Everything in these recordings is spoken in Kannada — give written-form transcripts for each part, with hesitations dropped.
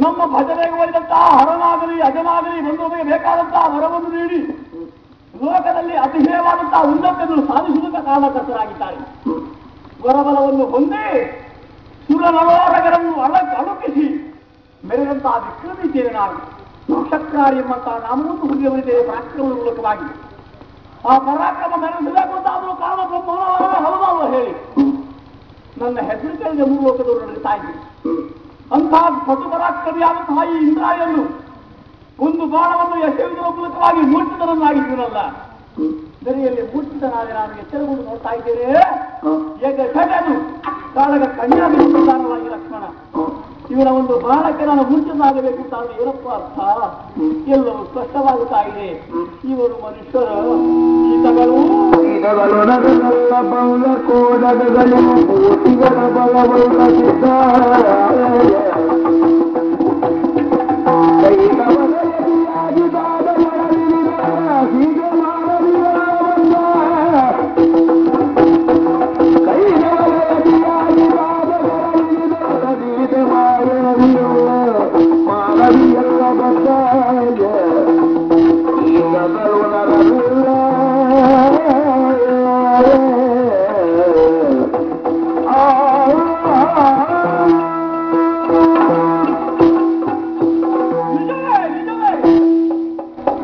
ನಮ್ಮ ಭಜನೆಗೆ ಒಲಿದಂತಹ ಹರನಾಗಲಿ ಅಜನಾಗಲಿ ಬಂದವರಿಗೆ ಬೇಕಾದಂತಹ ವರವನ್ನು ನೀಡಿ ಲೋಕದಲ್ಲಿ ಅತಿಶಯವಾದಂತಹ ಉನ್ನತವನ್ನು ಸಾಧಿಸುವುದಕ್ಕೆ ಕಾರಣಕರ್ತರಾಗಿದ್ದಾರೆ. ವರಬಲವನ್ನು ಹೊಂದಿ ಸುರನರೋರಗರನ್ನು ಅಳುಕಿಸಿ ಮೆರೆದಂತಹ ವಿಕ್ರಮಿದ್ದೇನೆ ನಾನು. ನಕ್ಷಕ್ರಾರಿ ಎಂಬಂತಹ ನಾಮವನ್ನು ಹುಡುಗಿಯವರಿದ್ದೇವೆ ಪರಾಕ್ರಮದ ಮೂಲಕವಾಗಿ. ಆ ಪರಾಕ್ರಮ ಮೆರೆಸಬೇಕು ಅಂತ ಆದರೂ ಕಾರಣ ಬ್ರಹ್ಮನ ಹಲವಾರು ಹೇಳಿ ನನ್ನ ಹೆಸರು ಕೇಳಿದ ಮೂರು ಲೋಕದವರು ನಡೆಸ್ತಾ ಇದ್ದೀನಿ. ಅಂತಹ ಪಟುಪರಾಕ್ರಮಿಯಾದಂತಹ ಈ ಇಂದ್ರಾಯನ್ನು ಒಂದು ಬಾಣವನ್ನು ಎಸೆಯುವುದರ ಮೂಲಕವಾಗಿ ಮೂರ್ಛಿತನನ್ನಾಗಿದ್ದೀನಲ್ಲ, ದರಿಯಲ್ಲಿ ಮೂರ್ಛಿತನಾದ ನಾನು ಎಚ್ಚರಗೊಂಡು ನೋಡ್ತಾ ಇದ್ದೇನೆ. ಏಕೆಂದು ಕಾಳಗ ಕನ್ಯಾದಾನವಾಗಿ ಲಕ್ಷ್ಮಣ ಇವನ ಒಂದು ಬಾಣಕ್ಕೆ ನಾನು ಮೂರ್ಛಿತನಾಗಬೇಕು ಅಂತ ಏನಪ್ಪ ಅರ್ಥ ಎಲ್ಲವೂ ಸ್ಪಷ್ಟವಾಗುತ್ತಾ ಇದೆ. ಇವರು ಮನುಷ್ಯರು ಈತಗಳು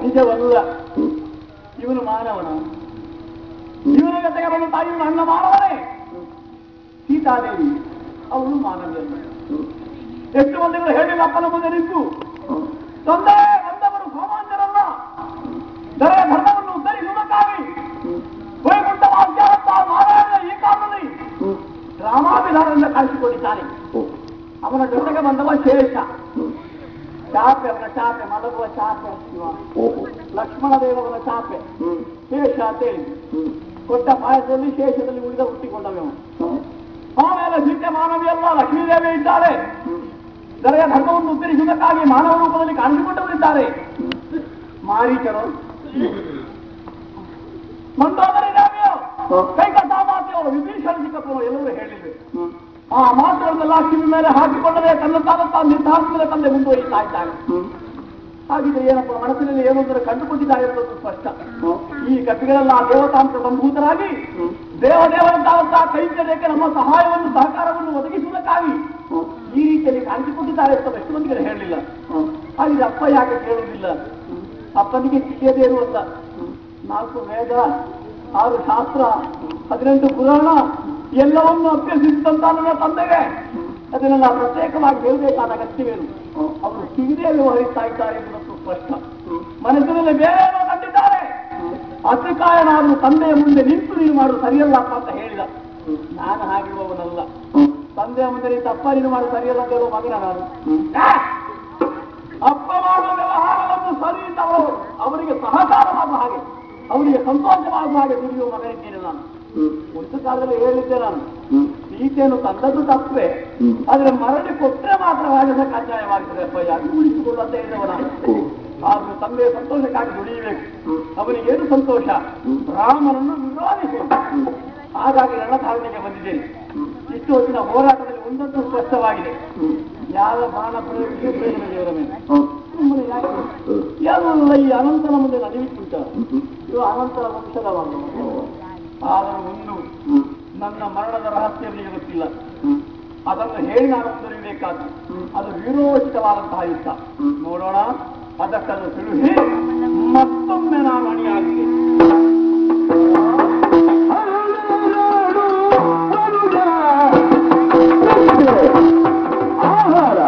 ನಿಜವಲ್ಲ. ಇವನು ಮಾನವನ, ಇವನ ಜೊತೆಗೆ ಬಂದ ತಾಯಿ ಅಣ್ಣ ಮಾನವನೇ. ಸೀತಾದೇವಿ ಅವಳು ಮಾನವಿಯಲ್ಲ. ಎಷ್ಟು ಮಂದಿಗಳು ಹೇಳಿಲ್ಲ ಅಪ್ಪನ ಮುಂದೆ ನಿಂತು ತಂದೆ ಬಂದವರು ಸಾಮಾನ್ಯರಲ್ಲ, ದೊರೆಯ ಧರ್ಮವನ್ನು ಉದ್ಧರಿಸುವುದಕ್ಕಾಗಿ ವೈಕುಂಠವಾದ್ಯಾರಂತಹ ನಾರಾಯಣ ಈ ಕಾಲದಲ್ಲಿ ರಾಮಾಭಿಧಾನದಿಂದ ಕಾಣಿಸಿಕೊಂಡಿದ್ದಾನೆ. ಅವನ ಜೊತೆಗೆ ಬಂದವ ಶೇಷ, ಚಾಪೆ, ಅವನ ಚಾಪೆ, ಮಲಗುವ ಚಾಪೆ ಲಕ್ಷ್ಮಣ ದೇವನ ಚಾಪೆ ಶೇಷ ಅಂತೇಳಿ ಕೊಟ್ಟ ಪಾಯಸದಲ್ಲಿ ಶೇಷದಲ್ಲಿ ಉಳಿದ ಹುಟ್ಟಿಕೊಂಡವನು. ಆಮೇಲೆ ಸಿದ್ಧ ಮಾನವಿಯಲ್ಲ ಲಕ್ಷ್ಮೀದೇವಿ ಇದ್ದಾರೆ. ದೊರೆಯ ಧರ್ಮವನ್ನು ಉತ್ತರಿಸುವುದಕ್ಕಾಗಿ ಮಾನವ ರೂಪದಲ್ಲಿ ಕಾಣಿಸಿಕೊಂಡವರಿದ್ದಾರೆ. ಮಾರೀಚರು, ಮಂದೋದರಿ ದೇವಿಯೋ, ಕೈಕಸಾಮಾತೆಯೋ, ವಿಭೀಷಣ ಚಿಕ್ಕಪ್ಪನೋ ಎಲ್ಲರೂ ಹೇಳಿವೆ. ಆ ಮಾತುಗಳನ್ನೆಲ್ಲ ಕಿವಿ ಮೇಲೆ ಹಾಕಿಕೊಂಡರೆ ತನ್ನ ನಿರ್ಧಾರದ ತಂದೆ ಮುಂದುವರಿತಾ ಇದ್ದಾರೆ. ಹಾಗಿದ್ರೆ ಏನಪ್ಪ ಮನಸ್ಸಿನಲ್ಲಿ ಏನೊಂದರ ಕಂಡುಕೊಂಡಿದ್ದಾರೆ ಎಂಬುದು ಸ್ಪಷ್ಟ. ಈ ಕಪಿಗಳೆಲ್ಲ ದೇವತಾಂತ್ರ ಸಂಭೂತರಾಗಿ ದೇವದೇವರಂತಾದಂತಹ ಕೈಂಕರ್ಯಕ್ಕೆ ನಮ್ಮ ಸಹಾಯವನ್ನು ಸಹಕಾರವನ್ನು ಒದಗಿಸುವುದಕ್ಕಾಗಿ ಈ ರೀತಿಯಲ್ಲಿ ಕಾಣಿಸಿಕೊಂಡಿದ್ದಾರೆ ಅಂತ ಎಷ್ಟು ಮಂದಿಗೆ ಹೇಳಲಿಲ್ಲ. ಹಾಗಿದ್ರೆ ಅಪ್ಪ ಯಾಕೆ ಕೇಳುವುದಿಲ್ಲ? ಅಪ್ಪನಿಗೆ ತಿಳಿಯದೇನು ಅಂತ 4 ವೇದ, 6 ಶಾಸ್ತ್ರ, 18 ಪುರಾಣ ಎಲ್ಲವನ್ನು ಅಭ್ಯಸಿಸಿದಂತ ನನ್ನ ತಂದೆಗೆ ಅದನ್ನೆಲ್ಲ ಪ್ರತ್ಯೇಕವಾಗಿ ಹೇಳಬೇಕಾದ ಅಗತ್ಯವೇನು? ಅವರು ತಿಳಿದೇ ವ್ಯವಹರಿಸ್ತಾ ಇದ್ದಾರೆ ಎಂಬುದು ಸ್ಪಷ್ಟ. ಮನಸ್ಸಿನಲ್ಲಿ ಬೇರೇನೋ ಕಂಡಿದ್ದಾರೆ. ಅತಿಕಾಯನಾದರೂ ತಂದೆಯ ಮುಂದೆ ನಿಂತು ನೀನು ಮಾಡುವುದು ಸರಿಯಲ್ಲಪ್ಪ ಅಂತ ಹೇಳಿದ. ನಾನು ಹಾಗಿರುವವನಲ್ಲ. ತಂದೆಯ ಮುಂದೆ ನಿಂತು ಅಪ್ಪ ನೀನು ಮಾಡುವುದು ಸರಿಯಲ್ಲ ಅಂತ ಹೇಳುವ ಮಗನ ನಾನು. ಅಪ್ಪ ಮಾಡುವ ವ್ಯವಹಾರವನ್ನು ಸರಿ ಅಂತ ಅವರಿಗೆ ಸಹಕಾರವಾಗುವ ಹಾಗೆ, ಅವರಿಗೆ ಸಂತೋಷವಾಗುವ ಹಾಗೆ ದುಡಿಯುವ ಮಗನಿದ್ದೇನೆ ನಾನು. ಒಂದು ಕಾಲದಲ್ಲಿ ಹೇಳಿದ್ದೆ ನಾನು, ಸೀತೆಯನ್ನು ತಂದದ್ದು ತಪ್ಪೇ, ಆದ್ರೆ ಮರಳಿ ಕೊಟ್ಟರೆ ಮಾತ್ರ ರಾಜನ ಕಡ್ಡಾಯವಾಗ್ತದೆ ಅಪ್ಪ, ಯಾಕೆ ಉಳಿಸಿಕೊಳ್ಳು ಅಂತ ಹೇಳಿದವ ನಾನು. ಆದ್ರೂ ತಂದೆಯ ಸಂತೋಷಕ್ಕಾಗಿ ದುಡಿಯಬೇಕು. ಅವನಿಗೇನು ಸಂತೋಷ? ರಾಮನನ್ನು ವಿರೋಧಿಸಿ. ಹಾಗಾಗಿ ನನ್ನ ಧಾರಣೆಗೆ ಬಂದಿದ್ದೇನೆ. ಇಷ್ಟು ಹೊತ್ತಿನ ಹೋರಾಟದಲ್ಲಿ ಒಂದೊಂದು ಸ್ಪಷ್ಟವಾಗಿದೆ. ಯಾವ ಬಾಣ ಪ್ರಯೋಗಿಸಿ ಪ್ರಯೋಜನ ದೇವರ ಮೇಲೆ ಸುಮ್ಮನೆ ಯಾರು ಈ ಅನಂತರ ಮುಂದೆ ನಡೆಯುತ್ತಿದ್ದ ಇವ ಅನಂತರ ವಂಶದವನು. ಆದರೂ ಒಂದು ನನ್ನ ಮರಣದ ರಹಸ್ಯ ಗೊತ್ತಿಲ್ಲ. ಅದನ್ನು ಹೇಳಿ ನಾನು ಮುಂದುವರಿಯಬೇಕಾದ್ದು. ಅದು ವೀರೋಚಿತವಾದಂತಹ ಯುದ್ಧ. ನೋಡೋಣ. ಅದಕ್ಕನ್ನು ತಿಳಿಸಿ ಮತ್ತೊಮ್ಮೆ ನಾನು ಅಣಿಯಾಗಿದೆ. ಆಹಾರ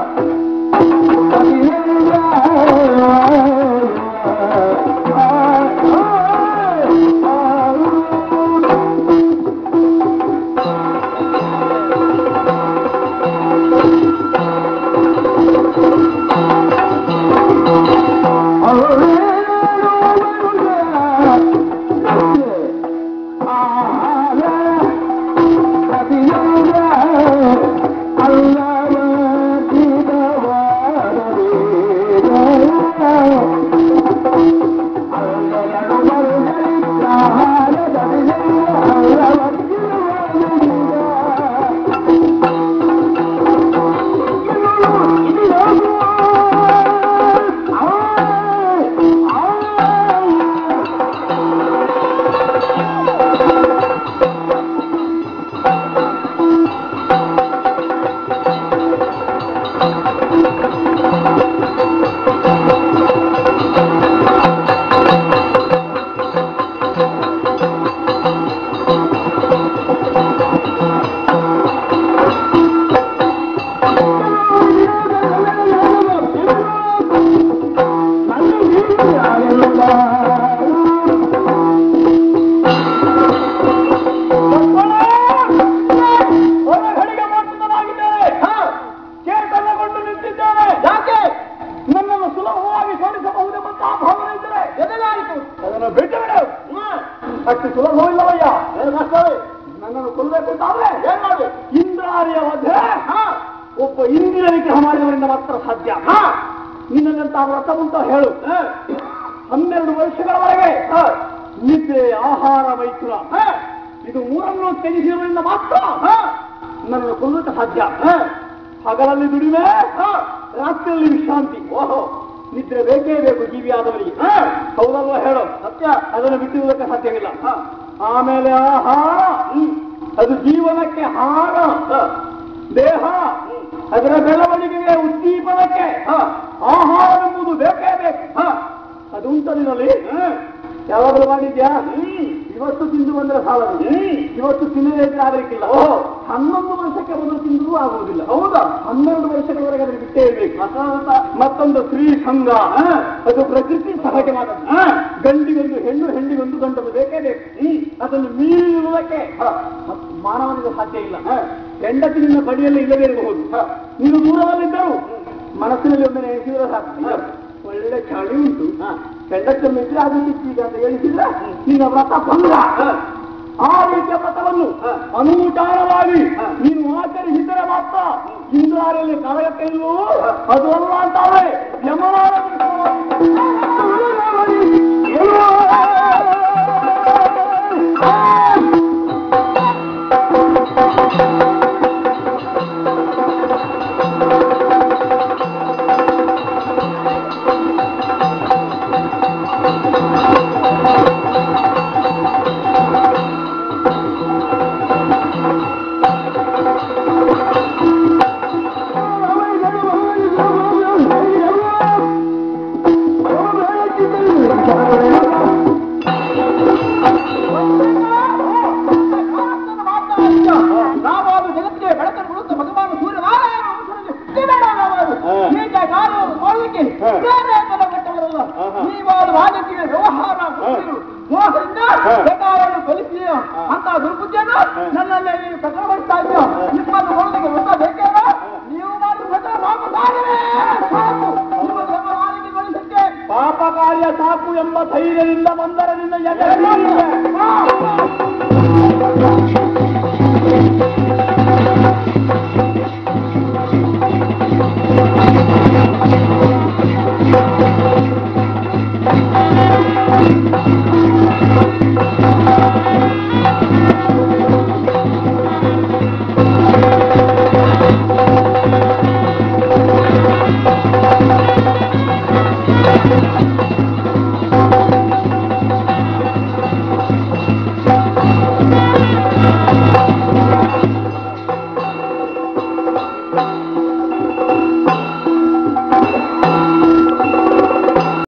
ಅಷ್ಟು ಸುಲಭವಿಲ್ಲವಯ್ಯ. ನನ್ನನ್ನು ಕೊಲ್ಲಬೇಕು ಅಂತಾದ್ರೆ ಇಂದ್ರಾರಿಯ ಮಧ್ಯೆ ಒಬ್ಬ ಇಂದ್ರಿಯ ವಿಗ್ರಹ ಮಾಡಿದವರಿಂದ ಮಾತ್ರ ಸಾಧ್ಯ. ನಿನ್ನಂತ ವ್ರತ ಉಂಟ ಹೇಳು. 12 ವರ್ಷಗಳವರೆಗೆ ನಿದ್ದೆ, ಆಹಾರ, ಮೈಥುನ ಇದು ಮೂರನ್ನು ತ್ಯಜಿಸುವುದರಿಂದ ಮಾತ್ರ ನನ್ನನ್ನು ಕೊಲ್ಲಕ್ಕೆ ಸಾಧ್ಯ. ಹಗಲಲ್ಲಿ ದುಡಿಮೆ, ರಾತ್ರಿಯಲ್ಲಿ ವಿಶ್ರಾಂತಿ. ಓಹೋ, ನಿದ್ರೆ ಬೇಕೇ ಬೇಕು ಜೀವಿಯಾದವರಿಗೆ. ಹೌದಲ್ವ ಹೇಳು? ಸತ್ಯ. ಅದನ್ನು ಬಿಟ್ಟಿರುವುದಕ್ಕೆ ಸಾಧ್ಯವಿಲ್ಲ. ಆಮೇಲೆ ಆಹಾರ, ಅದು ಜೀವನಕ್ಕೆ ಹಾರ. ದೇಹ ಅದರ ಬೆಳವಣಿಗೆಗೆ ಉದ್ದೀಪನಕ್ಕೆ ಆಹಾರವೆಂಬುದು ಬೇಕೇ ಬೇಕು. ಅದು ಉಂಟದಿನಲ್ಲಿ ಯಾವಾಗಲೂ ಮಾಡಿದ್ಯಾ? ಇವತ್ತು ತಿಂದು ಬಂದ್ರೆ ಸಾಲದು. ಇವತ್ತು ತಿನ್ನದೇ ಇದ್ರೆ ಆಗಲಿಕ್ಕಿಲ್ಲ. 11 ವರ್ಷಕ್ಕೆ ಬಂದು ತಿಂದರೂ ಆಗುವುದಿಲ್ಲ. ಹೌದಾ? 12 ವರ್ಷಗಳವರೆಗೆ ಅದನ್ನು ಬಿಟ್ಟೇ ಇರಬೇಕು. ಮತ್ತೊಂದು ಸ್ತ್ರೀ ಸಂಘ, ಅದು ಪ್ರಕೃತಿ ಸಹಜವಾದದ್ದು. ಗಂಡಿಗೊಂದು ಹೆಣ್ಣು, ಹೆಣ್ಣಿಗೊಂದು ಗಂಡನ್ನು ಬೇಕೇ ಬೇಕು. ಅದನ್ನು ಮೀರುವುದಕ್ಕೆ ಮಾನವನಿಗೆ ಸಾಧ್ಯ ಇಲ್ಲ. ಹೆಂಡತಿ ನಿನ್ನ ಬಡಿಯಲ್ಲಿ ಇಲ್ಲದೇ ಇರಬಹುದು. ನೀನು ದೂರದಲ್ಲಿದ್ದರು ಮನಸ್ಸಿನಲ್ಲಿ ಒಮ್ಮೆ ಎಣಿಸಿದ್ರೆ ಸಾಕು. ಒಳ್ಳೆ ಚಳಿ ಉಂಟು, ಹೆಂಡತ್ತನ್ನು ಇದ್ರೆ ಆಗುತ್ತಿತ್ತು ಈಗ ಅಂತ ಹೇಳಿಸಿದ್ರೆ ನಿನ್ನ ವ್ರತ ಭಂಗ. ಆ ರೀತಿಯ ವ್ರತವನ್ನು ಅನುಚಾರವಾಗಿ ನೀನು ಆಚರಿಸಿದರೆ ಮಾತ್ರ ಇಂದ್ರಾರಿಯಲ್ಲಿ ಕಳಗಕ್ಕೆ ಇಲ್ಲವೋ ಅದು ಅಲ್ಲ ಅಂತಾರೆ ಯಮನಾರ. ಅಂತ ದುರ್ಬುದ್ಧಿಯನ್ನು ನನ್ನಲ್ಲಿ ನೀವು ಪ್ರಕಟಪಡಿಸ್ತಾ ಇದ್ದೀರ. ನಿಮ್ಮನ್ನು ನೋಡಲಿಕ್ಕೆ ಗೊತ್ತಾ ಬೇಕೇನ? ನೀವು ಪಾಪ ಕಾರ್ಯ ಸಾಕು ಎಂಬ ಧೈರ್ಯದಿಂದ ಬಂದರೆ ನಿನ್ನ